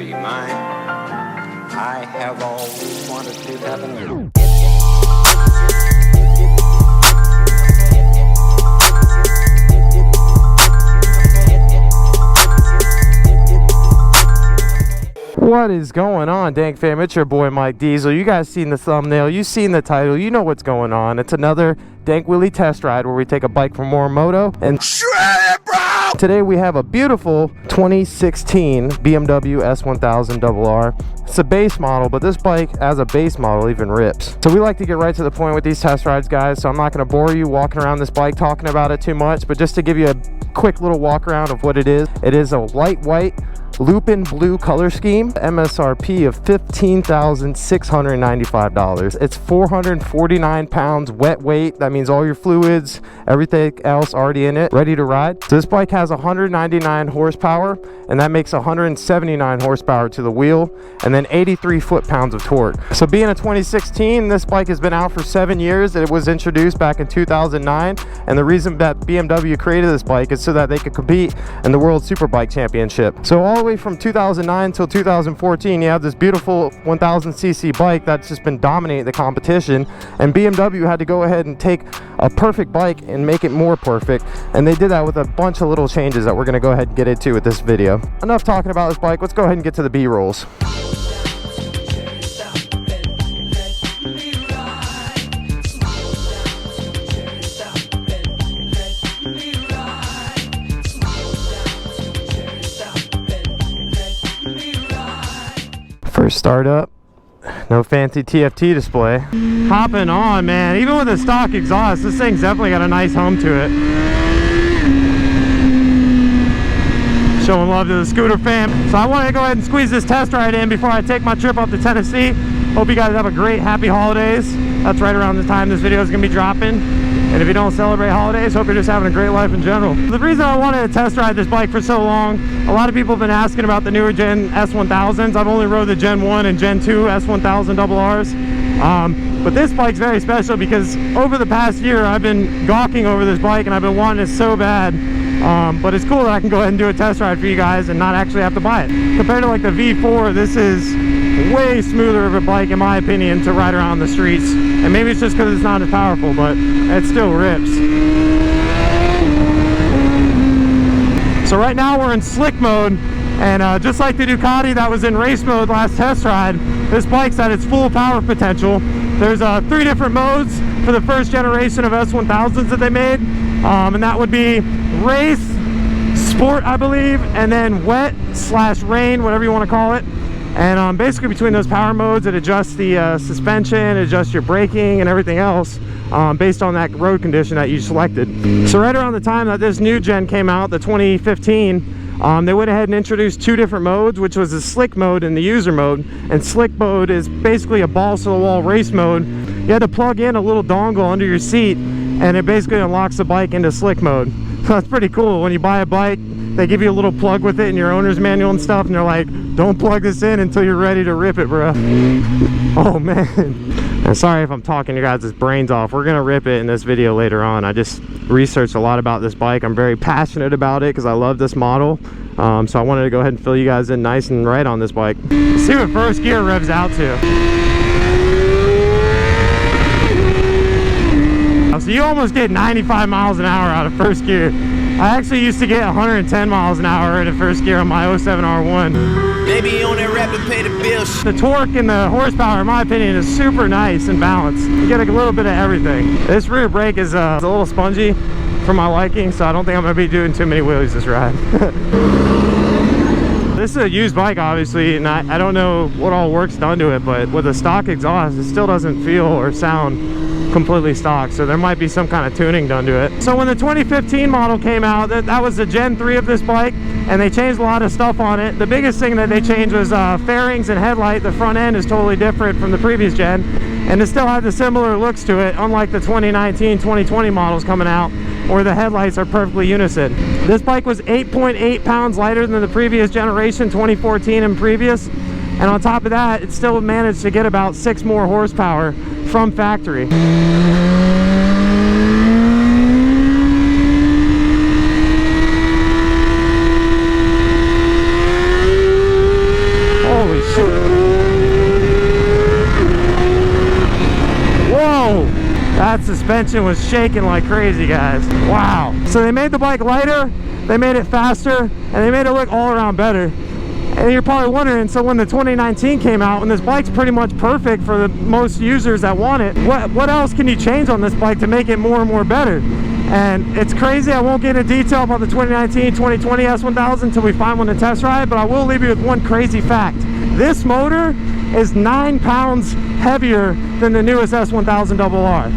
be mine. I have always wanted to have a What is going on, Dank fam? It's your boy Mike Diesel. You guys seen the thumbnail, you seen the title, you know what's going on. It's another DankWheelie test ride where we take a bike from Morimoto and shred it, bro! Today we have a beautiful 2016 BMW S1000rr. It's a base model, but this bike as a base model even rips. So we like to get right to the point with these test rides, guys, so I'm not going to bore you walking around this bike talking about it too much, but just to give you a quick little walk around of what it is a light white Lupin blue color scheme, MSRP of $15,695. It's 449 pounds wet weight. That means all your fluids, everything else already in it, ready to ride. So this bike has 199 horsepower, and that makes 179 horsepower to the wheel, and then 83 foot-pounds of torque. So being a 2016, this bike has been out for 7 years. It was introduced back in 2009, and the reason that BMW created this bike is so that they could compete in the World Superbike Championship. So all the way from 2009 until 2014, you have this beautiful 1000cc bike that's just been dominating the competition, and BMW had to go ahead and take a perfect bike and make it more perfect, and they did that with a bunch of little changes that we're going to go ahead and get into with this video. Enough talking about this bike, let's go ahead and get to the B-rolls. First startup, no fancy TFT display. Hopping on, man. Even with a stock exhaust, this thing's definitely got a nice hum to it. Showing love to the scooter fam. So I want to go ahead and squeeze this test ride in before I take my trip up to Tennessee. Hope you guys have a great, happy holidays. That's right around the time this video is going to be dropping. And if you don't celebrate holidays, hope you're just having a great life in general. The reason I wanted to test ride this bike for so long, a lot of people have been asking about the newer Gen S1000s. I've only rode the Gen 1 and Gen 2 S1000rrs. But this bike's very special because over the past year, I've been gawking over this bike and I've been wanting it so bad. But it's cool that I can go ahead and do a test ride for you guys and not actually have to buy it. Compared to like the V4, this is way smoother of a bike in my opinion to ride around the streets, and maybe it's just because it's not as powerful, but it still rips. So right now we're in slick mode, and just like the Ducati that was in race mode last test ride, this bike's at its full power potential. There's 3 different modes for the first generation of S1000s that they made, and that would be race, sport I believe, and then wet / rain, whatever you want to call it. And basically between those power modes, it adjusts the suspension, it adjusts your braking and everything else based on that road condition that you selected. So right around the time that this new gen came out, the 2015, they went ahead and introduced 2 different modes, which was the slick mode and the user mode. And slick mode is basically a balls to the wall race mode. You had to plug in a little dongle under your seat, and it basically unlocks the bike into slick mode. So that's pretty cool. When you buy a bike, they give you a little plug with it in your owner's manual and stuff, and they're like, don't plug this in until you're ready to rip it, bro. Oh man. And sorry if I'm talking your guys' brains off. We're gonna rip it in this video later on. I just researched a lot about this bike. I'm very passionate about it because I love this model. So I wanted to go ahead and fill you guys in nice and right on this bike. Let's see what first gear revs out to. So you almost get 95 miles an hour out of first gear. I actually used to get 110 miles an hour in first gear on my 07R1. Baby on that rap to pay the bills. The torque and the horsepower, in my opinion, is super nice and balanced. You get a little bit of everything. This rear brake is a little spongy for my liking, so I don't think I'm going to be doing too many wheelies this ride. This is a used bike, obviously, and I don't know what all work's done to it, but with a stock exhaust, it still doesn't feel or sound completely stock, so there might be some kind of tuning done to it. So when the 2015 model came out, that was the Gen 3 of this bike, and they changed a lot of stuff on it. The biggest thing that they changed was fairings and headlight. The front end is totally different from the previous gen, and it still had the similar looks to it, unlike the 2019 2020 models coming out where the headlights are perfectly unison. This bike was 8.8 pounds lighter than the previous generation, 2014 and previous. And on top of that, it still managed to get about 6 more horsepower from factory. Whoa! That suspension was shaking like crazy, guys. Wow. So they made the bike lighter, they made it faster, and they made it look all around better. And you're probably wondering, so when the 2019 came out, and this bike's pretty much perfect for the most users that want it, what else can you change on this bike to make it more and more better? And it's crazy, I won't get into detail about the 2019, 2020 S1000 until we find one to test ride, but I will leave you with one crazy fact. This motor is 9 pounds heavier than the newest S1000rr.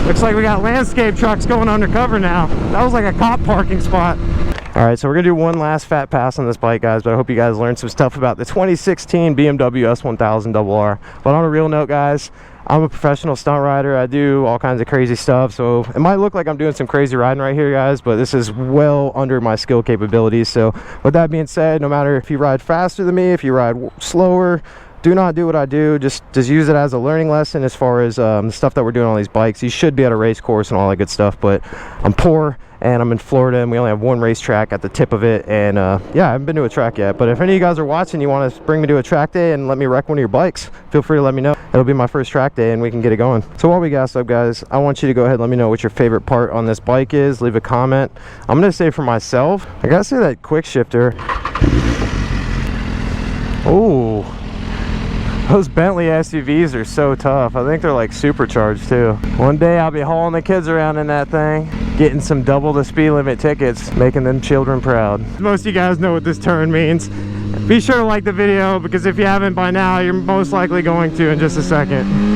Looks like we got landscape trucks going undercover now. That was like a cop parking spot. All right, so we're gonna do one last fat pass on this bike, guys, but I hope you guys learned some stuff about the 2016 BMW S1000rr. But on a real note, guys, I'm a professional stunt rider. I do all kinds of crazy stuff, so it might look like I'm doing some crazy riding right here, guys, but this is well under my skill capabilities. So with that being said, no matter if you ride faster than me, if you ride slower, do not do what I do. Just use it as a learning lesson as far as the stuff that we're doing on these bikes. You should be at a race course and all that good stuff, but I'm poor and I'm in Florida and we only have one racetrack at the tip of it. And yeah, I haven't been to a track yet, but if any of you guys are watching, you want to bring me to a track day and let me wreck one of your bikes, feel free to let me know. It'll be my first track day and we can get it going. So while we gas up, guys, I want you to go ahead and let me know what your favorite part on this bike is. Leave a comment. I'm gonna say for myself, I gotta say that quick shifter. Oh, those Bentley SUVs are so tough. I think they're like supercharged too. One day I'll be hauling the kids around in that thing, getting some double the speed limit tickets, making them children proud. Most of you guys know what this turn means. Be sure to like the video, because if you haven't by now, you're most likely going to in just a second.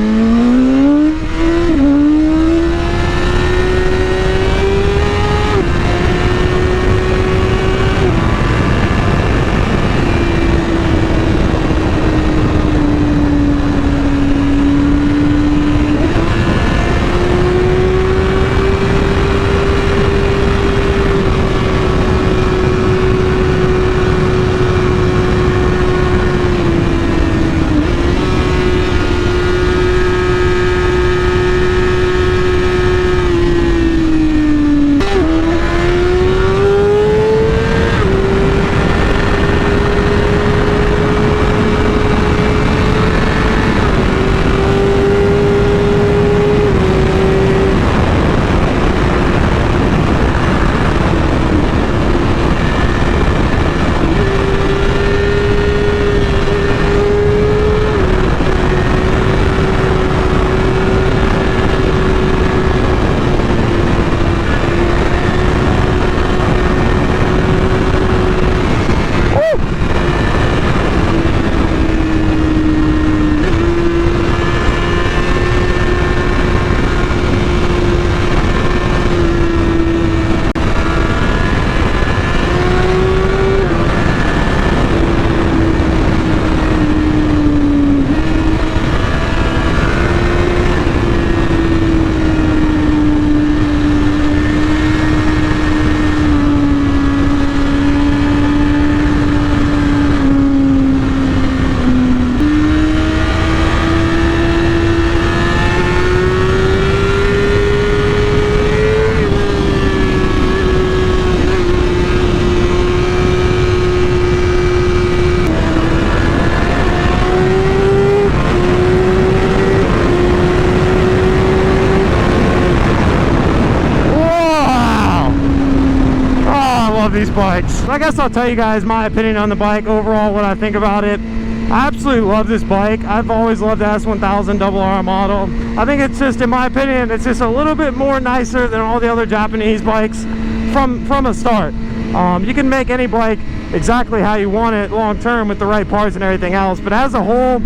These bikes. I guess I'll tell you guys my opinion on the bike overall, what I think about it. I absolutely love this bike. I've always loved the S1000rr model. I think it's just, in my opinion, it's just a little bit more nicer than all the other Japanese bikes from a start. You can make any bike exactly how you want it long term with the right parts and everything else, but as a whole,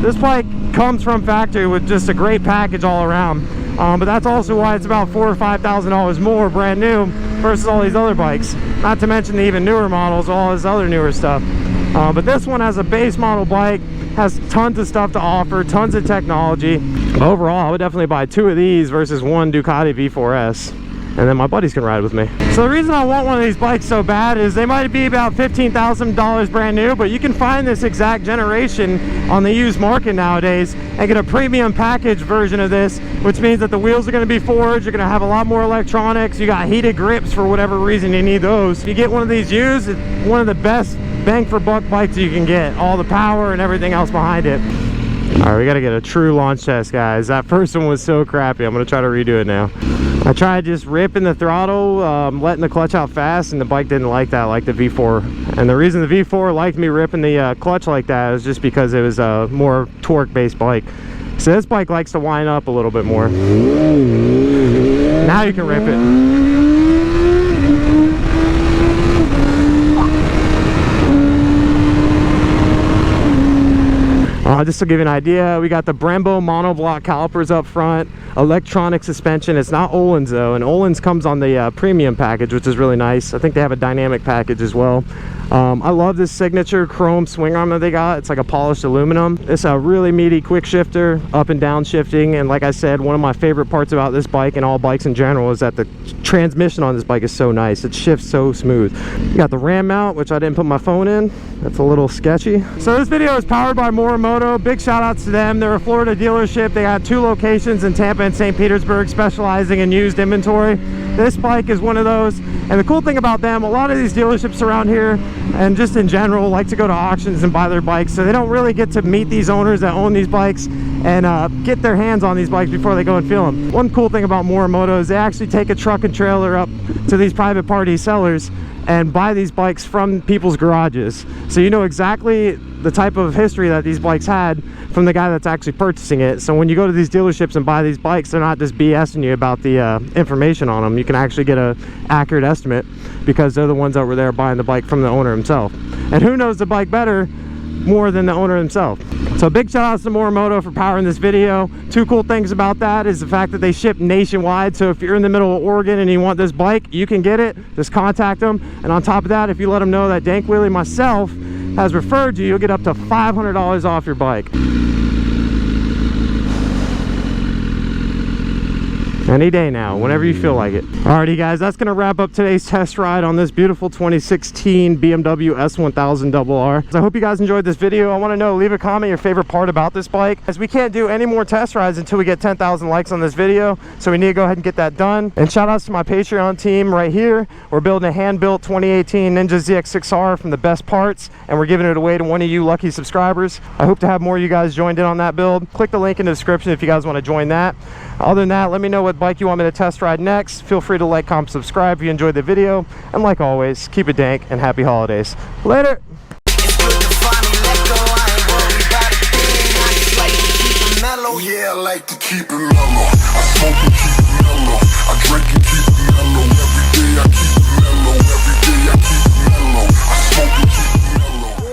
this bike comes from factory with just a great package all around. But that's also why it's about $4,000 or $5,000 more brand new versus all these other bikes. Not to mention the even newer models, all this other newer stuff. But this one, as a base model bike, has tons of stuff to offer, tons of technology. Overall, I would definitely buy 2 of these versus one Ducati V4S. and then my buddies can ride with me. So the reason I want one of these bikes so bad is they might be about $15,000 brand new, but you can find this exact generation on the used market nowadays and get a premium package version of this, which means that the wheels are going to be forged, you're going to have a lot more electronics, you got heated grips for whatever reason you need those. If you get one of these used, it's one of the best bang for buck bikes you can get, all the power and everything else behind it. All right, we got to get a true launch test, guys. That first one was so crappy. I'm going to try to redo it now. I tried just ripping the throttle, letting the clutch out fast, and the bike didn't like that, like the V4. And the reason the V4 liked me ripping the clutch like that is just because it was a more torque-based bike. So this bike likes to wind up a little bit more. Now you can rip it. Just to give you an idea, we got the Brembo monoblock calipers up front, electronic suspension. It's not Öhlins though, and Öhlins comes on the premium package, which is really nice. I think they have a dynamic package as well. I love this signature chrome swing arm that they got. It's like a polished aluminum. It's a really meaty quick shifter, up and down shifting, and like I said, one of my favorite parts about this bike and all bikes in general is that the transmission on this bike is so nice. It shifts so smooth. You got the RAM mount, which I didn't put my phone in. That's a little sketchy. So this video is powered by Morimoto. Big shout outs to them. They're a Florida dealership. They got 2 locations in Tampa and St. Petersburg, specializing in used inventory. This bike is one of those. And the cool thing about them, a lot of these dealerships around here and just in general like to go to auctions and buy their bikes, so they don't really get to meet these owners that own these bikes and get their hands on these bikes before they go and feel them. One cool thing about Morimoto is they actually take a truck and trailer up to these private party sellers and buy these bikes from people's garages, so you know exactly the type of history that these bikes had from the guy that's actually purchasing it. So when you go to these dealerships and buy these bikes, they're not just BSing you about the information on them. You can actually get an accurate estimate because they're the ones that were there buying the bike from the owner himself. And who knows the bike better more than the owner himself? So big shout outs to Morimoto for powering this video. 2 cool things about that is the fact that they ship nationwide. So if you're in the middle of Oregon and you want this bike, you can get it. Just contact them. And on top of that, if you let them know that DankWheelie myself has referred you, you'll get up to $500 off your bike. Any day now, whenever you feel like it. Alrighty guys, that's gonna wrap up today's test ride on this beautiful 2016 BMW S1000rr. So I hope you guys enjoyed this video. I want to know, leave a comment your favorite part about this bike, as we can't do any more test rides until we get 10,000 likes on this video, so we need to go ahead and get that done. And shout outs to my Patreon team right here. We're building a hand-built 2018 Ninja ZX6R from the best parts, and we're giving it away to one of you lucky subscribers. I hope to have more of you guys joined in on that build. Click the link in the description if you guys want to join that. Other than that, let me know what bike you want me to test ride next. Feel free to like, comment, subscribe if you enjoyed the video, and like always, keep it dank and happy holidays. Later. Yeah, I like to keep it mellow.